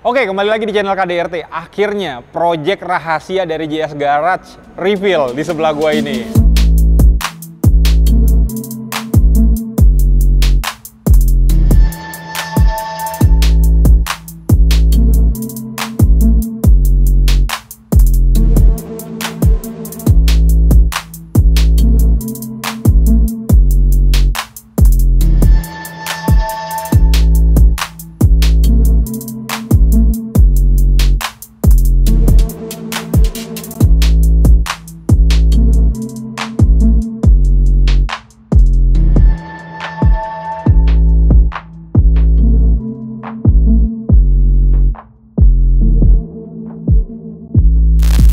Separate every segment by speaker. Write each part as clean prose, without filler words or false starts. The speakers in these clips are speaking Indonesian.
Speaker 1: Oke, kembali lagi di channel KDRT. Akhirnya, project rahasia dari JS Garage reveal di sebelah gua ini.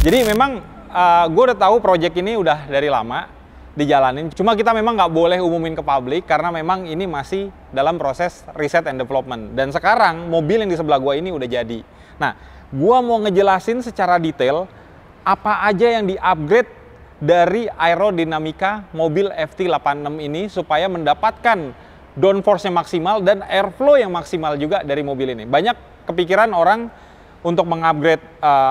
Speaker 1: Jadi memang gue udah tahu project ini udah dari lama dijalanin. Cuma kita memang nggak boleh umumin ke publik karena memang ini masih dalam proses riset and development. Dan sekarang mobil yang di sebelah gue ini udah jadi. Nah, gue mau ngejelasin secara detail apa aja yang di-upgrade dari aerodinamika mobil FT86 ini supaya mendapatkan downforce yang maksimal dan airflow yang maksimal juga dari mobil ini. Banyak kepikiran orang untuk mengupgrade,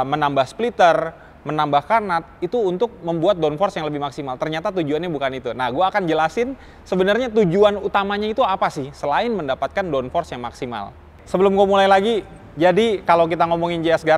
Speaker 1: menambah splitter, menambah karnat, itu untuk membuat downforce yang lebih maksimal. Ternyata tujuannya bukan itu. Nah, gue akan jelasin sebenarnya tujuan utamanya itu apa sih, selain mendapatkan downforce yang maksimal. Sebelum gue mulai lagi, jadi kalau kita ngomongin JS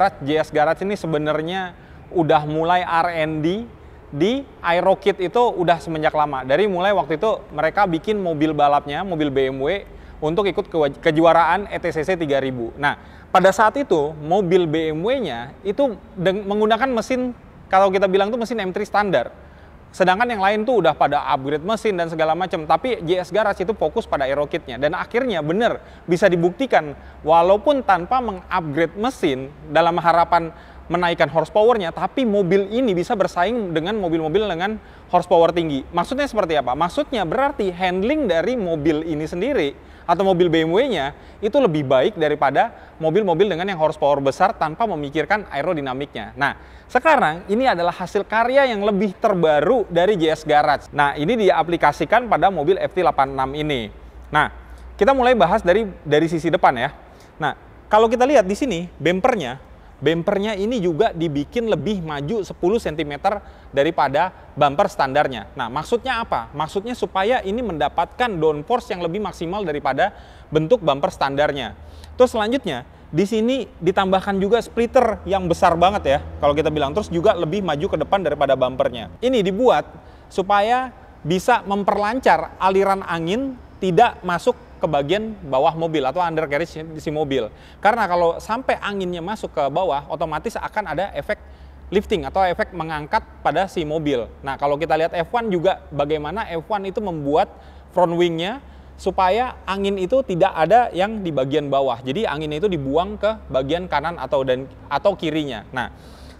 Speaker 1: Garage ini sebenarnya udah mulai R&D di AeroKit itu udah semenjak lama. Dari mulai waktu itu mereka bikin mobil balapnya, mobil BMW, untuk ikut kejuaraan ETCC 3000. Nah, pada saat itu mobil BMW-nya itu menggunakan mesin, kalau kita bilang itu mesin M3 standar. Sedangkan yang lain tuh udah pada upgrade mesin dan segala macam. Tapi JS Garage itu fokus pada AeroKit-nya. Dan akhirnya bener bisa dibuktikan walaupun tanpa mengupgrade mesin dalam harapan menaikkan horsepower-nya, tapi mobil ini bisa bersaing dengan mobil-mobil dengan horsepower tinggi. Maksudnya seperti apa? Maksudnya berarti handling dari mobil ini sendiri atau mobil BMW-nya itu lebih baik daripada mobil-mobil dengan yang horsepower besar tanpa memikirkan aerodinamiknya. Nah, sekarang ini adalah hasil karya yang lebih terbaru dari JS Garage. Nah, ini diaplikasikan pada mobil FT86 ini. Nah, kita mulai bahas dari sisi depan ya. Nah, kalau kita lihat di sini bumpernya ini juga dibikin lebih maju 10 cm daripada bumper standarnya. Nah, maksudnya apa? Maksudnya supaya ini mendapatkan downforce yang lebih maksimal daripada bentuk bumper standarnya. Terus selanjutnya, di sini ditambahkan juga splitter yang besar banget ya, kalau kita bilang. Terus juga lebih maju ke depan daripada bumpernya. Ini dibuat supaya bisa memperlancar aliran angin tidak masuk ke bagian bawah mobil atau undercarriage si mobil. Karena kalau sampai anginnya masuk ke bawah, otomatis akan ada efek lifting atau efek mengangkat pada si mobil. Nah, kalau kita lihat F1 juga bagaimana F1 itu membuat front wing-nya supaya angin itu tidak ada yang di bagian bawah. Jadi angin itu dibuang ke bagian kanan atau kirinya. Nah,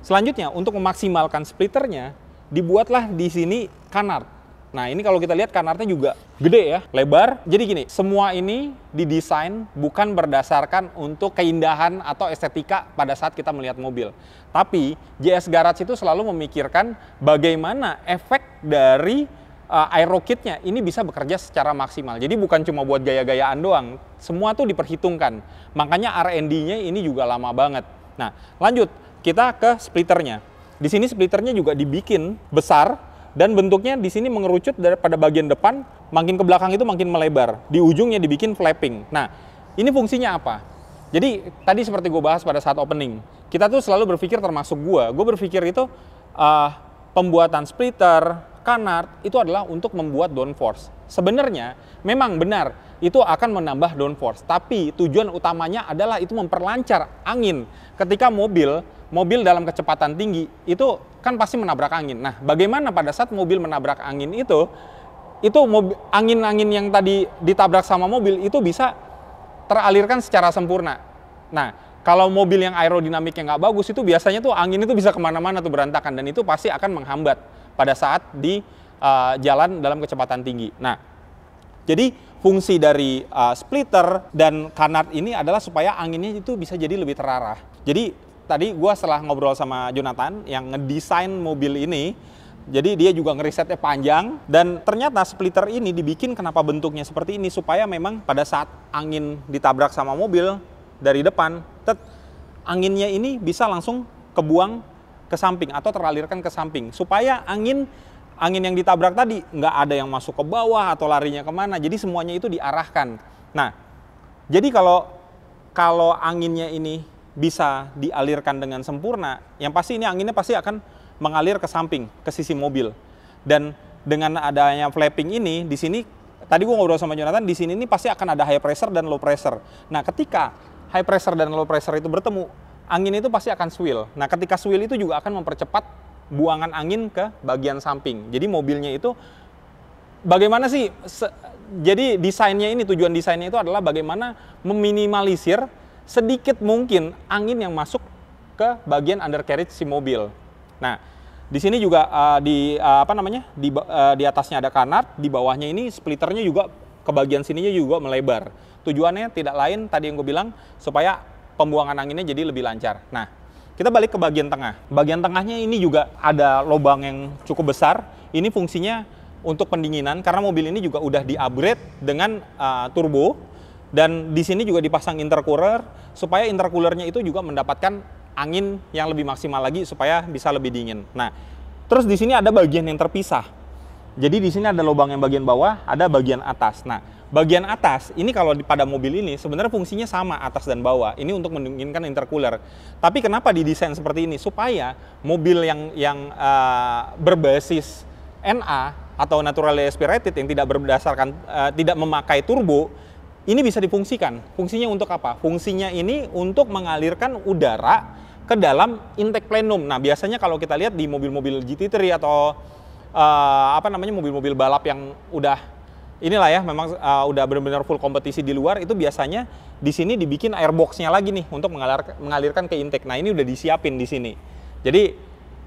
Speaker 1: selanjutnya untuk memaksimalkan splitternya dibuatlah di sini canard. Nah, ini kalau kita lihat kanarnya juga gede ya, lebar. Jadi gini, semua ini didesain bukan berdasarkan untuk keindahan atau estetika pada saat kita melihat mobil. Tapi JS Garage itu selalu memikirkan bagaimana efek dari AeroKit-nya ini bisa bekerja secara maksimal. Jadi bukan cuma buat gaya-gayaan doang, semua tuh diperhitungkan. Makanya R&D-nya ini juga lama banget. Nah, lanjut kita ke splitternya. Di sini splitternya juga dibikin besar. Dan bentuknya di sini mengerucut daripada bagian depan, makin ke belakang itu makin melebar. Di ujungnya dibikin flapping. Nah, ini fungsinya apa? Jadi, tadi seperti gue bahas pada saat opening, kita tuh selalu berpikir, termasuk gue berpikir itu pembuatan splitter, canard, itu adalah untuk membuat downforce. Sebenarnya, memang benar, itu akan menambah downforce. Tapi tujuan utamanya adalah itu memperlancar angin. Ketika mobil dalam kecepatan tinggi, itu kan pasti menabrak angin. Nah, bagaimana pada saat mobil menabrak angin itu angin-angin yang tadi ditabrak sama mobil itu bisa teralirkan secara sempurna. Nah, kalau mobil yang aerodinamiknya nggak bagus, itu biasanya tuh angin itu bisa kemana-mana tuh berantakan. Dan itu pasti akan menghambat pada saat di jalan dalam kecepatan tinggi. Nah, jadi fungsi dari splitter dan canard ini adalah supaya anginnya itu bisa jadi lebih terarah. Jadi tadi gue setelah ngobrol sama Jonathan yang ngedesain mobil ini, jadi dia juga ngerisetnya panjang, dan ternyata splitter ini dibikin kenapa bentuknya seperti ini, supaya memang pada saat angin ditabrak sama mobil dari depan, anginnya ini bisa langsung kebuang ke samping atau teralirkan ke samping supaya angin yang ditabrak tadi nggak ada yang masuk ke bawah atau larinya kemana. Jadi semuanya itu diarahkan. Nah, jadi kalau anginnya ini bisa dialirkan dengan sempurna, yang pasti ini anginnya pasti akan mengalir ke samping, ke sisi mobil. Dan dengan adanya flapping ini, di sini tadi gue ngobrol sama Jonathan, di sini ini pasti akan ada high pressure dan low pressure. Nah, ketika high pressure dan low pressure itu bertemu, angin itu pasti akan swirl. Nah, ketika swirl itu juga akan mempercepat buangan angin ke bagian samping. Jadi mobilnya itu bagaimana sih? Jadi desainnya ini, tujuan desainnya itu adalah bagaimana meminimalisir sedikit mungkin angin yang masuk ke bagian undercarriage si mobil. Nah, di sini juga di atasnya ada kanat, di bawahnya ini splitternya juga ke bagian sininya juga melebar. Tujuannya tidak lain tadi yang gue bilang supaya pembuangan anginnya jadi lebih lancar. Nah, kita balik ke bagian tengah. Bagian tengahnya ini juga ada lubang yang cukup besar. Ini fungsinya untuk pendinginan karena mobil ini juga udah di-upgrade dengan turbo, dan di sini juga dipasang intercooler supaya intercoolernya itu juga mendapatkan angin yang lebih maksimal lagi supaya bisa lebih dingin. Nah, terus di sini ada bagian yang terpisah. Jadi di sini ada lubang yang bagian bawah, ada bagian atas. Nah, bagian atas ini kalau pada mobil ini sebenarnya fungsinya sama atas dan bawah. Ini untuk mendinginkan intercooler. Tapi kenapa didesain seperti ini? Supaya mobil yang berbasis NA atau naturally aspirated yang tidak memakai turbo, ini bisa difungsikan. Fungsinya untuk apa? Fungsinya ini untuk mengalirkan udara ke dalam intake plenum. Nah, biasanya kalau kita lihat di mobil-mobil GT3 atau mobil-mobil balap yang udah inilah ya, memang udah benar-benar full kompetisi di luar, itu biasanya di sini dibikin airbox-nya lagi nih untuk mengalirkan ke intake. Nah, ini udah disiapin di sini. Jadi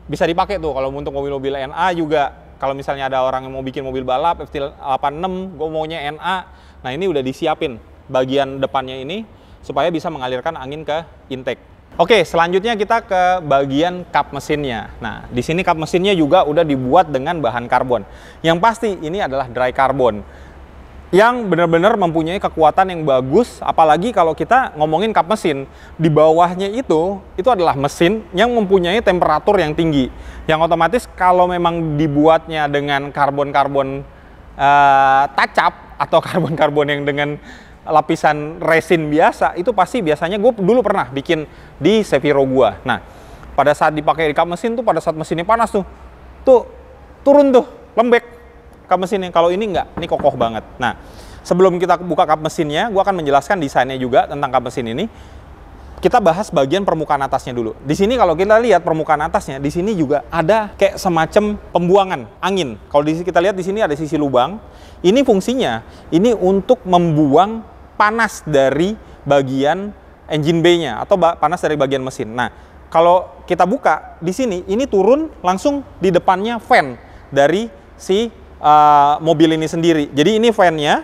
Speaker 1: bisa dipakai tuh kalau untuk mobil-mobil NA juga. Kalau misalnya ada orang yang mau bikin mobil balap FT86, gue maunya NA. Nah, ini udah disiapin bagian depannya ini supaya bisa mengalirkan angin ke intake. Oke, selanjutnya kita ke bagian kap mesinnya. Nah, di sini kap mesinnya juga udah dibuat dengan bahan karbon. Yang pasti ini adalah dry carbon yang benar-benar mempunyai kekuatan yang bagus, apalagi kalau kita ngomongin kap mesin. Di bawahnya itu adalah mesin yang mempunyai temperatur yang tinggi, yang otomatis kalau memang dibuatnya dengan karbon-karbon tacap atau karbon-karbon yang dengan lapisan resin biasa, itu pasti biasanya gue dulu pernah bikin di Seviro gua. Nah, pada saat dipakai di kap mesin tuh, pada saat mesinnya panas tuh turun tuh, lembek kap mesinnya. Kalau ini enggak, ini kokoh banget. Nah, sebelum kita buka kap mesinnya, gue akan menjelaskan desainnya juga tentang kap mesin ini. Kita bahas bagian permukaan atasnya dulu. Di sini kalau kita lihat permukaan atasnya, di sini juga ada kayak semacam pembuangan angin. Kalau kita lihat di sini ada sisi lubang. Ini fungsinya, ini untuk membuang panas dari bagian engine bay-nya atau panas dari bagian mesin. Nah, kalau kita buka di sini, ini turun langsung di depannya fan dari si mobil ini sendiri. Jadi ini fan-nya,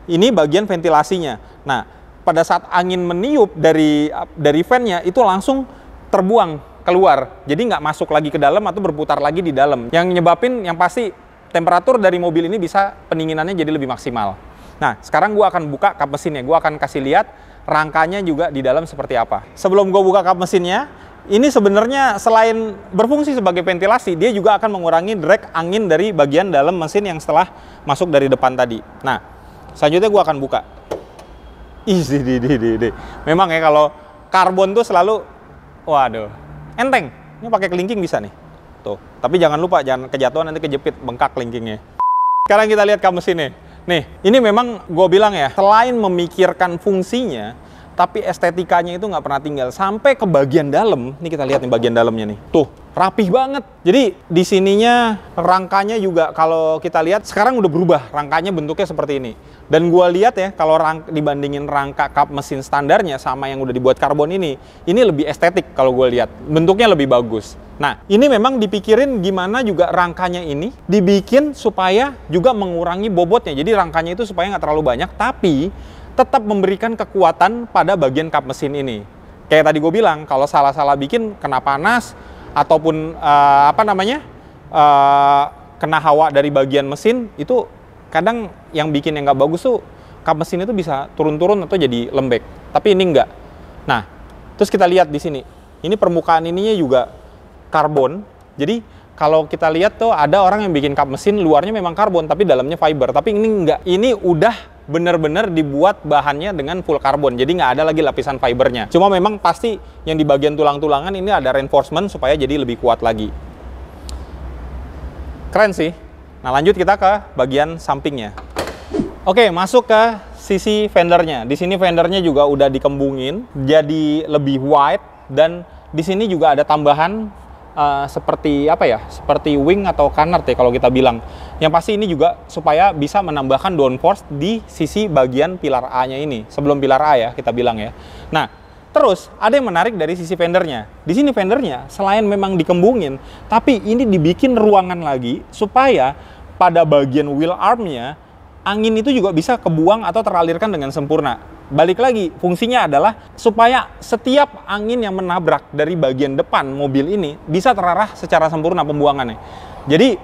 Speaker 1: ini bagian ventilasinya. Nah, pada saat angin meniup dari fan-nya itu langsung terbuang keluar. Jadi nggak masuk lagi ke dalam atau berputar lagi di dalam. Yang nyebabin yang pasti temperatur dari mobil ini bisa pendinginannya jadi lebih maksimal. Nah, sekarang gue akan buka kap mesinnya. Gue akan kasih lihat rangkanya juga di dalam seperti apa. Sebelum gue buka kap mesinnya, ini sebenarnya selain berfungsi sebagai ventilasi, dia juga akan mengurangi drag angin dari bagian dalam mesin yang setelah masuk dari depan tadi. Nah, selanjutnya gue akan buka. Memang ya kalau karbon tuh selalu, waduh, enteng. Ini pakai kelingking bisa nih. Tuh, tapi jangan lupa, jangan kejatuhan nanti kejepit, bengkak kelingkingnya. Sekarang kita lihat kap mesinnya. Nih, ini memang gue bilang ya, selain memikirkan fungsinya, tapi estetikanya itu nggak pernah tinggal. Sampai ke bagian dalam, ini kita lihat nih bagian dalamnya nih. Tuh, rapih banget. Jadi di sininya rangkanya juga kalau kita lihat sekarang udah berubah. Rangkanya bentuknya seperti ini. Dan gua lihat ya, kalau dibandingin rangka kap mesin standarnya sama yang udah dibuat karbon ini lebih estetik kalau gue lihat. Bentuknya lebih bagus. Nah, ini memang dipikirin gimana juga rangkanya ini dibikin supaya juga mengurangi bobotnya. Jadi rangkanya itu supaya nggak terlalu banyak, tapi tetap memberikan kekuatan pada bagian kap mesin ini. Kayak tadi gue bilang, kalau salah-salah bikin kena panas ataupun kena hawa dari bagian mesin, itu kadang yang bikin yang nggak bagus tuh kap mesin itu bisa turun-turun atau jadi lembek. Tapi ini enggak. Nah, Terus kita lihat di sini, ini permukaan ininya juga karbon. Jadi kalau kita lihat tuh ada orang yang bikin kap mesin luarnya memang karbon tapi dalamnya fiber. Tapi ini enggak. Ini udah bener-bener dibuat bahannya dengan full karbon. Jadi nggak ada lagi lapisan fibernya. Cuma memang pasti yang di bagian tulang-tulangan ini ada reinforcement supaya jadi lebih kuat lagi. Keren sih. Nah lanjut kita ke bagian sampingnya. Oke, masuk ke sisi fendernya. Di sini fendernya juga udah dikembungin jadi lebih wide, dan di sini juga ada tambahan seperti apa ya? Seperti wing atau canard ya kalau kita bilang. Yang pasti ini juga supaya bisa menambahkan downforce di sisi bagian pilar A-nya ini. Sebelum pilar A ya kita bilang ya. Nah, terus ada yang menarik dari sisi fendernya. Di sini fendernya selain memang dikembungin, tapi ini dibikin ruangan lagi supaya pada bagian wheel armnya angin itu juga bisa kebuang atau teralirkan dengan sempurna. Balik lagi, fungsinya adalah supaya setiap angin yang menabrak dari bagian depan mobil ini bisa terarah secara sempurna pembuangannya. Jadi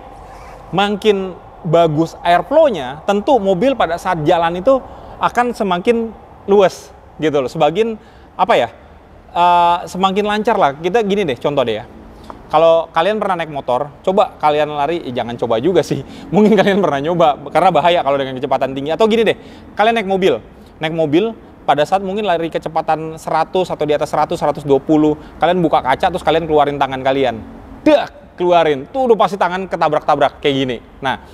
Speaker 1: makin bagus airflow-nya, tentu mobil pada saat jalan itu akan semakin luas gitu loh. Sebagian apa ya? Semakin lancar lah. Kita gini deh, contoh deh ya. Kalau kalian pernah naik motor, coba kalian lari, jangan coba juga sih. Mungkin kalian pernah nyoba, karena bahaya kalau dengan kecepatan tinggi. Atau gini deh, kalian naik mobil pada saat mungkin lari kecepatan 100 atau di atas 100, 120, kalian buka kaca terus kalian keluarin tangan kalian. Keluarin, tuh udah pasti tangan ketabrak-tabrak kayak gini. Nah,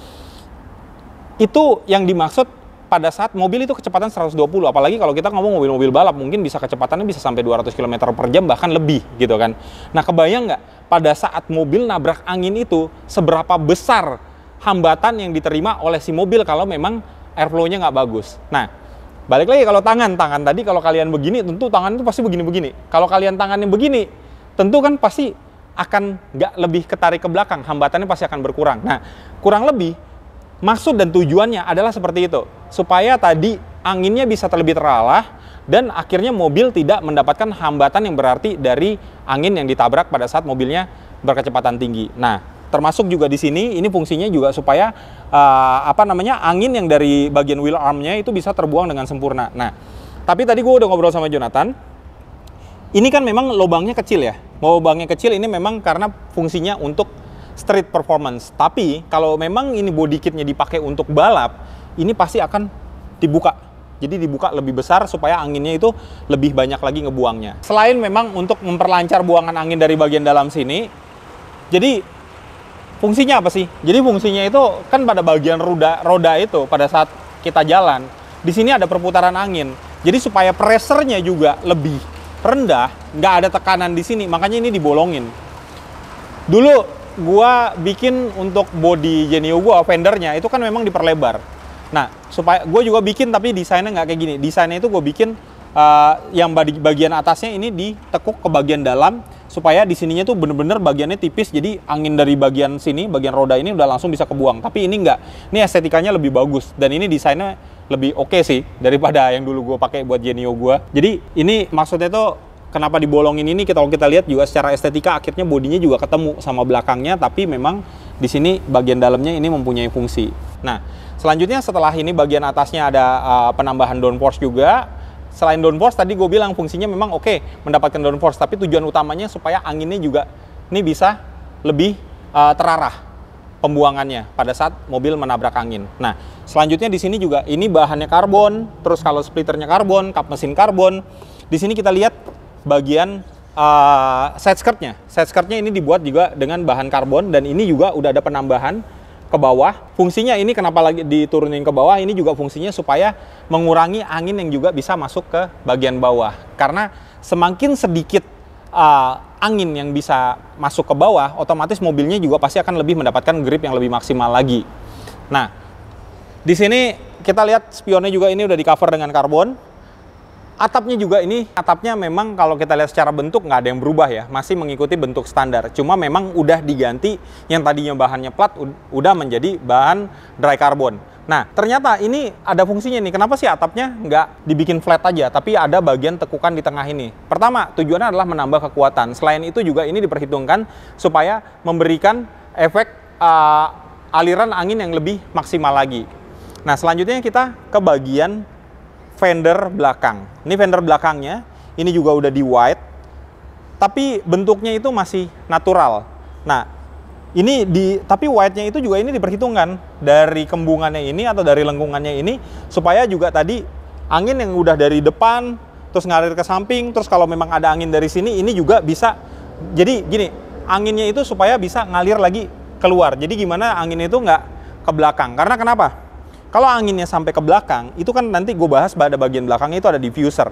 Speaker 1: itu yang dimaksud pada saat mobil itu kecepatan 120, apalagi kalau kita ngomong mobil-mobil balap, mungkin bisa kecepatannya bisa sampai 200 km per jam, bahkan lebih gitu kan. Nah, kebayang nggak pada saat mobil nabrak angin itu, seberapa besar hambatan yang diterima oleh si mobil kalau memang airflow-nya nggak bagus. Nah, balik lagi kalau tangan tadi kalau kalian begini, tentu tangan itu pasti begini-begini. Kalau kalian tangannya begini, tentu kan pasti akan nggak lebih ketarik ke belakang, hambatannya pasti akan berkurang. Nah, kurang lebih maksud dan tujuannya adalah seperti itu, supaya tadi anginnya bisa terlebih teralah dan akhirnya mobil tidak mendapatkan hambatan yang berarti dari angin yang ditabrak pada saat mobilnya berkecepatan tinggi. Nah, termasuk juga di sini ini fungsinya juga supaya angin yang dari bagian wheel armnya itu bisa terbuang dengan sempurna. Nah, tapi tadi gue udah ngobrol sama Jonathan, ini kan memang lubangnya kecil ya. Lubangnya kecil ini memang karena fungsinya untuk street performance. Tapi kalau memang ini body kitnya dipakai untuk balap, ini pasti akan dibuka. Jadi dibuka lebih besar supaya anginnya itu lebih banyak lagi ngebuangnya. Selain memang untuk memperlancar buangan angin dari bagian dalam sini, jadi fungsinya apa sih? Jadi fungsinya itu kan pada bagian roda itu pada saat kita jalan, di sini ada perputaran angin. Jadi supaya pressure-nya juga lebih rendah, nggak ada tekanan di sini, makanya ini dibolongin. Dulu gua bikin untuk body Genio gua, fendernya itu kan memang diperlebar. Nah, supaya gue juga bikin tapi desainnya nggak kayak gini. Desainnya itu gue bikin yang bagian atasnya ini ditekuk ke bagian dalam supaya di sininya tuh bener-bener bagiannya tipis, jadi angin dari bagian sini, bagian roda ini udah langsung bisa kebuang. Tapi ini nggak. Ini estetikanya lebih bagus dan ini desainnya lebih oke sih daripada yang dulu gue pakai buat Genio gue. Jadi ini maksudnya tuh kenapa dibolongin ini, kalau kita lihat juga secara estetika akhirnya bodinya juga ketemu sama belakangnya, tapi memang di sini bagian dalamnya ini mempunyai fungsi. Nah, selanjutnya setelah ini bagian atasnya ada penambahan downforce juga. Selain downforce tadi gue bilang fungsinya memang oke mendapatkan downforce, tapi tujuan utamanya supaya anginnya juga ini bisa lebih terarah pembuangannya pada saat mobil menabrak angin. Nah, selanjutnya di sini juga ini bahannya karbon, terus kalau splitternya karbon, kap mesin karbon. Di sini kita lihat bagian side skirtnya. Side skirtnya ini dibuat juga dengan bahan karbon dan ini juga udah ada penambahan ke bawah. Fungsinya ini kenapa lagi diturunin ke bawah, ini juga fungsinya supaya mengurangi angin yang juga bisa masuk ke bagian bawah. Karena semakin sedikit angin yang bisa masuk ke bawah, otomatis mobilnya juga pasti akan lebih mendapatkan grip yang lebih maksimal lagi. Nah, di sini kita lihat spionnya juga ini udah di cover dengan karbon. Atapnya juga ini, atapnya memang kalau kita lihat secara bentuk nggak ada yang berubah ya, masih mengikuti bentuk standar. Cuma memang udah diganti yang tadinya bahannya plat, udah menjadi bahan dry carbon. Nah, ternyata ini ada fungsinya nih. Kenapa sih atapnya nggak dibikin flat aja, tapi ada bagian tekukan di tengah ini? Pertama, tujuannya adalah menambah kekuatan. Selain itu juga ini diperhitungkan supaya memberikan efek aliran angin yang lebih maksimal lagi. Nah, selanjutnya kita ke bagian fender belakang. Ini fender belakangnya, ini juga udah di white. tapi bentuknya itu masih natural. Nah, ini tapi white-nya itu juga ini diperhitungkan dari kembungannya ini atau dari lengkungannya ini, supaya juga tadi angin yang udah dari depan terus ngalir ke samping, terus kalau memang ada angin dari sini ini juga bisa. Jadi gini, anginnya itu supaya bisa ngalir lagi keluar. Jadi gimana anginnya itu nggak ke belakang. Karena kenapa? Kalau anginnya sampai ke belakang, itu kan nanti gue bahas pada bagian belakangnya itu ada diffuser.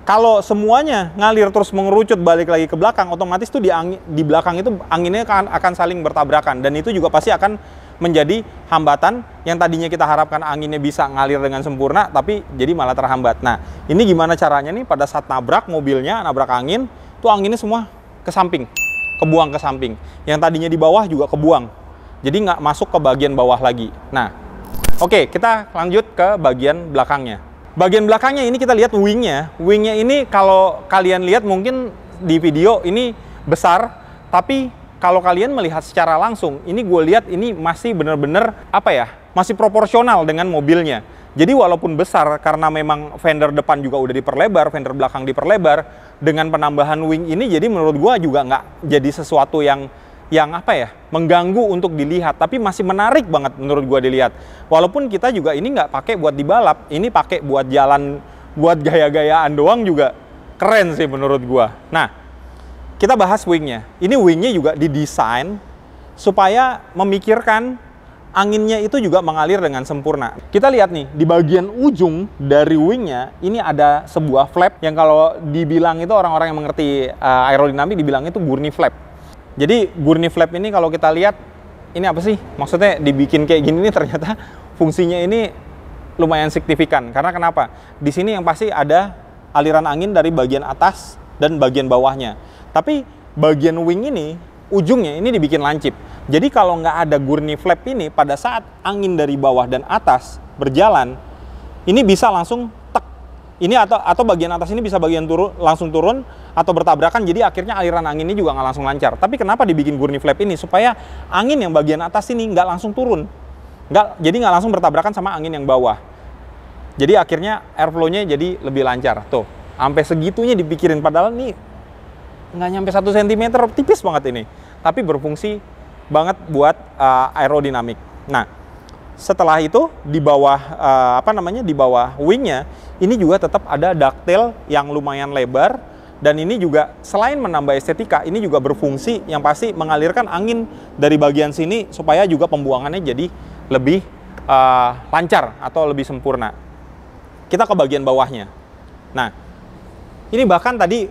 Speaker 1: Kalau semuanya ngalir terus mengerucut balik lagi ke belakang, otomatis tuh di belakang itu anginnya akan saling bertabrakan. Dan itu juga pasti akan menjadi hambatan yang tadinya kita harapkan anginnya bisa ngalir dengan sempurna, tapi jadi malah terhambat. Nah, ini gimana caranya nih pada saat nabrak mobilnya, nabrak angin, tuh anginnya semua ke samping, kebuang ke samping. Yang tadinya di bawah juga kebuang. Jadi nggak masuk ke bagian bawah lagi. Nah, oke, kita lanjut ke bagian belakangnya. Bagian belakangnya ini kita lihat wingnya. Wingnya ini kalau kalian lihat mungkin di video ini besar, tapi kalau kalian melihat secara langsung, ini gue lihat ini masih bener-bener apa ya, masih proporsional dengan mobilnya. Jadi walaupun besar karena memang fender depan juga udah diperlebar, fender belakang diperlebar, dengan penambahan wing ini jadi menurut gue juga nggak jadi sesuatu yang apa ya, mengganggu untuk dilihat, tapi masih menarik banget menurut gua dilihat. Walaupun kita juga ini nggak pakai buat dibalap, ini pakai buat jalan, buat gaya-gayaan doang juga keren sih menurut gua. Nah, kita bahas wingnya. Ini wingnya juga didesain supaya memikirkan anginnya itu juga mengalir dengan sempurna. Kita lihat nih, di bagian ujung dari wingnya ini ada sebuah flap yang kalau dibilang itu orang-orang yang mengerti aerodinamik dibilang itu gurney flap. Jadi gurney flap ini kalau kita lihat, ini apa sih? Maksudnya dibikin kayak gini nih ternyata fungsinya ini lumayan signifikan. Karena kenapa? Di sini yang pasti ada aliran angin dari bagian atas dan bagian bawahnya. Tapi bagian wing ini, ujungnya ini dibikin lancip. Jadi kalau nggak ada gurney flap ini, pada saat angin dari bawah dan atas berjalan, ini bisa langsung tek. Ini atau bagian atas ini bisa langsung turun atau bertabrakan, jadi akhirnya aliran anginnya juga nggak langsung lancar. Tapi kenapa dibikin gurney flap ini? Supaya angin yang bagian atas ini nggak langsung turun. Jadi nggak langsung bertabrakan sama angin yang bawah. Jadi akhirnya airflow-nya jadi lebih lancar. Tuh, sampai segitunya dipikirin. Padahal nih nggak nyampe 1 cm, tipis banget ini. Tapi berfungsi banget buat aerodinamik. Nah, setelah itu di bawah di bawah wingnya ini juga tetap ada ducktail yang lumayan lebar, dan ini juga selain menambah estetika, ini juga berfungsi yang pasti mengalirkan angin dari bagian sini supaya juga pembuangannya jadi lebih lancar atau lebih sempurna. Kita ke bagian bawahnya. Nah, ini bahkan tadi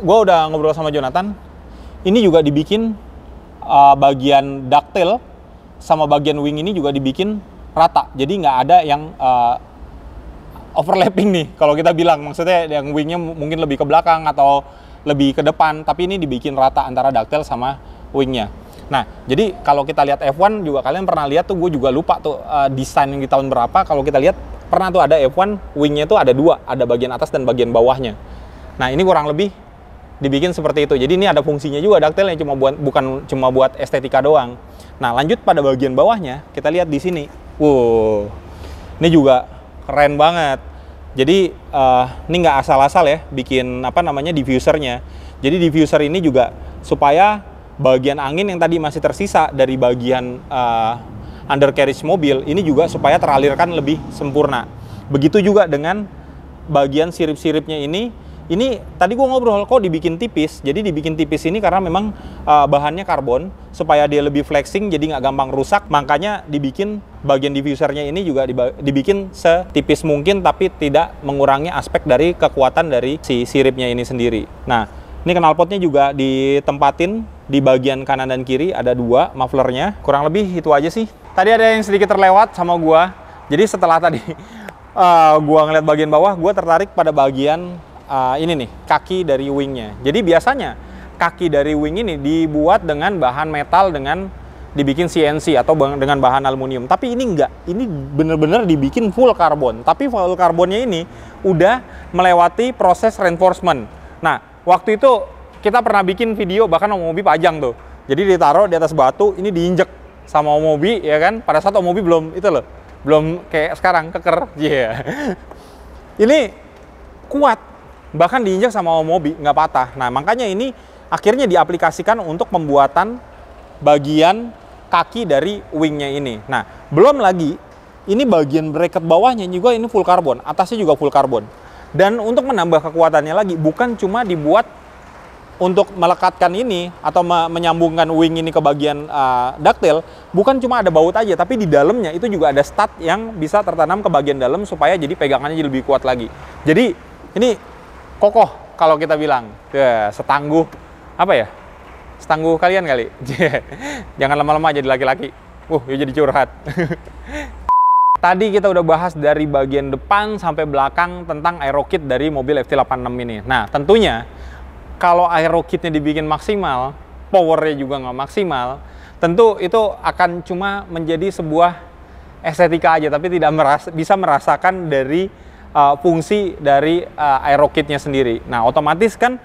Speaker 1: gue udah ngobrol sama Jonathan, ini juga dibikin bagian ducktail sama bagian wing ini juga dibikin rata, jadi nggak ada yang overlapping nih kalau kita bilang, maksudnya yang wingnya mungkin lebih ke belakang atau lebih ke depan, tapi ini dibikin rata antara ducktail sama wingnya. Nah, jadi kalau kita lihat F1 juga, kalian pernah lihat tuh, gue juga lupa tuh desain yang di tahun berapa, kalau kita lihat pernah tuh ada F1 wingnya tuh ada dua, ada bagian atas dan bagian bawahnya. Nah, ini kurang lebih dibikin seperti itu. Jadi ini ada fungsinya juga ducktailnya, bukan cuma buat estetika doang. Nah, lanjut pada bagian bawahnya, kita lihat di sini. Wow, ini juga keren banget. Jadi ini nggak asal-asal ya bikin diffusernya. Jadi diffuser ini juga supaya bagian angin yang tadi masih tersisa dari bagian undercarriage mobil ini juga supaya teralirkan lebih sempurna. Begitu juga dengan bagian sirip-siripnya ini. Ini tadi gue ngobrol kok dibikin tipis. Jadi dibikin tipis ini karena memang bahannya karbon supaya dia lebih flexing, jadi nggak gampang rusak. Makanya dibikin bagian diffusernya ini juga dibikin setipis mungkin, tapi tidak mengurangi aspek dari kekuatan dari si siripnya ini sendiri. Nah, ini knalpotnya juga ditempatin di bagian kanan dan kiri, ada dua mufflernya. Kurang lebih itu aja sih. Tadi ada yang sedikit terlewat sama gue. Jadi setelah tadi gue ngeliat bagian bawah, gue tertarik pada bagian ini nih, kaki dari wingnya. Jadi biasanya kaki dari wing ini dibuat dengan bahan metal dengan dibikin CNC atau dengan bahan aluminium. Tapi ini enggak, ini bener-bener dibikin full karbon. Tapi full karbonnya ini udah melewati proses reinforcement. Nah, waktu itu kita pernah bikin video bahkan Om Mobi pajang tuh. Jadi ditaruh di atas batu, ini diinjek sama Om Mobi, ya kan? Pada saat Om Mobi belum itu loh, belum kayak sekarang keker. Iya. Yeah. Ini kuat. bahkan diinjak sama Omobi nggak patah. Nah, makanya ini akhirnya diaplikasikan untuk pembuatan bagian kaki dari wingnya ini. Nah, belum lagi ini bagian bracket bawahnya juga ini full karbon, atasnya juga full karbon. Dan untuk menambah kekuatannya lagi, bukan cuma dibuat untuk melekatkan ini atau menyambungkan wing ini ke bagian ducktail, bukan cuma ada baut aja, tapi di dalamnya itu juga ada stud yang bisa tertanam ke bagian dalam supaya jadi pegangannya jadi lebih kuat lagi. Jadi ini kokoh kalau kita bilang, setangguh apa ya? Setangguh kalian kali. Jangan lama-lama jadi laki-laki. Ya jadi curhat. Tadi kita udah bahas dari bagian depan sampai belakang tentang aerokit dari mobil FT86 ini. Nah, tentunya kalau aerokitnya dibikin maksimal, powernya juga nggak maksimal, tentu itu akan cuma menjadi sebuah estetika aja, tapi tidak bisa merasakan dari fungsi dari aerokitnya sendiri. Nah, otomatis kan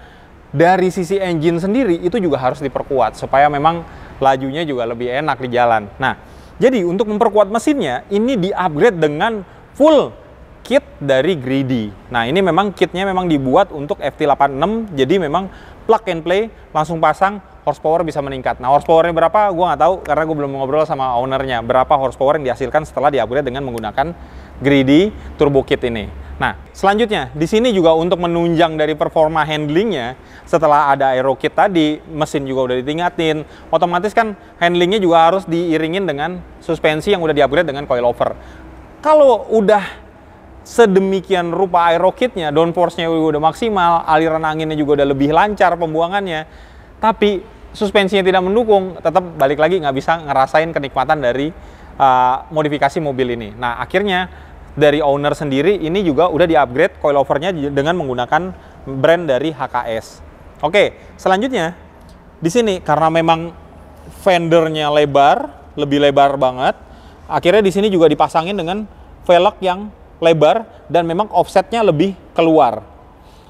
Speaker 1: dari sisi engine sendiri itu juga harus diperkuat supaya memang lajunya juga lebih enak di jalan. Nah, jadi untuk memperkuat mesinnya, ini di-upgrade dengan full kit dari Greedy. Nah, ini memang kitnya memang dibuat untuk FT86, jadi memang plug and play, langsung pasang, horsepower bisa meningkat. Nah, horsepowernya berapa? Gue nggak tahu, karena gue belum ngobrol sama ownernya. Berapa horsepower yang dihasilkan setelah di-upgrade dengan menggunakan Greedy Turbo Kit ini. Nah, selanjutnya, di sini juga untuk menunjang dari performa handlingnya, setelah ada aero kit tadi, mesin juga udah ditingkatin, otomatis kan handlingnya juga harus diiringin dengan suspensi yang udah di-upgrade dengan coilover. Kalau udah sedemikian rupa aero kitnya, downforce-nya udah maksimal, aliran anginnya juga udah lebih lancar pembuangannya, tapi suspensinya tidak mendukung, tetap balik lagi nggak bisa ngerasain kenikmatan dari modifikasi mobil ini. Nah, akhirnya dari owner sendiri ini juga udah di-upgrade coilovernya dengan menggunakan brand dari HKS. Oke, selanjutnya di sini karena memang fendernya lebar, lebih lebar banget, akhirnya di sini juga dipasangin dengan velg yang lebar dan memang offsetnya lebih keluar.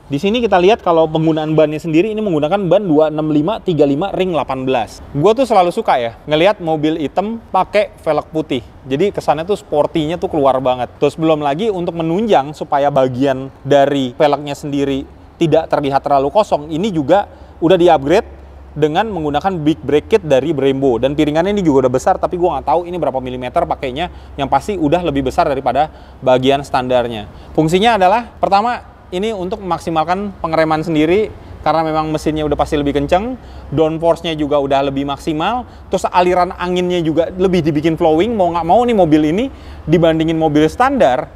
Speaker 1: Di sini kita lihat kalau penggunaan bannya sendiri ini menggunakan ban 265/35 ring 18. Gue tuh selalu suka ya ngelihat mobil hitam pakai velg putih. Jadi kesannya tuh sportinya tuh keluar banget. Terus belum lagi untuk menunjang supaya bagian dari velgnya sendiri tidak terlihat terlalu kosong, ini juga udah di-upgrade dengan menggunakan big brake kit dari Brembo. Dan piringannya ini juga udah besar, tapi gue nggak tahu ini berapa milimeter pakainya. Yang pasti udah lebih besar daripada bagian standarnya. Fungsinya adalah pertama, ini untuk memaksimalkan pengereman sendiri karena memang mesinnya udah pasti lebih kenceng, downforce-nya juga udah lebih maksimal, terus aliran anginnya juga lebih dibikin flowing. Mau nggak mau nih mobil ini dibandingin mobil standar,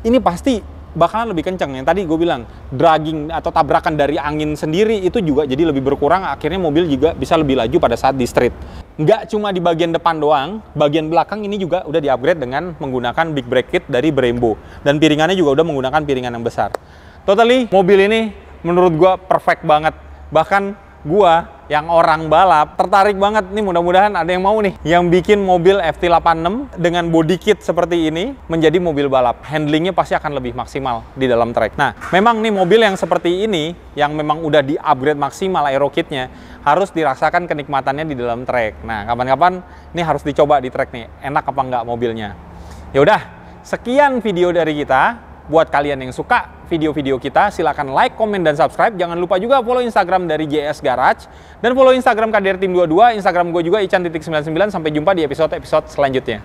Speaker 1: ini pasti bakalan lebih kenceng. Yang tadi gue bilang, dragging atau tabrakan dari angin sendiri itu juga jadi lebih berkurang, akhirnya mobil juga bisa lebih laju pada saat di street. Nggak cuma di bagian depan doang, bagian belakang ini juga udah di-upgrade dengan menggunakan big brake kit dari Brembo. Dan piringannya juga udah menggunakan piringan yang besar. Totally, mobil ini menurut gua perfect banget. Bahkan gua yang orang balap tertarik banget nih, mudah-mudahan ada yang mau nih yang bikin mobil FT86 dengan body kit seperti ini menjadi mobil balap. Handlingnya pasti akan lebih maksimal di dalam track. Nah, memang nih mobil yang seperti ini yang memang udah di-upgrade maksimal aero kitnya harus dirasakan kenikmatannya di dalam track. Nah, kapan-kapan ini harus dicoba di track nih, enak apa enggak mobilnya. Ya udah, sekian video dari kita. Buat kalian yang suka video-video kita, silahkan like, komen, dan subscribe. Jangan lupa juga follow Instagram dari JS Garage. Dan follow Instagram KDR Team 22, Instagram gue juga Ican.99. Sampai jumpa di episode-episode selanjutnya.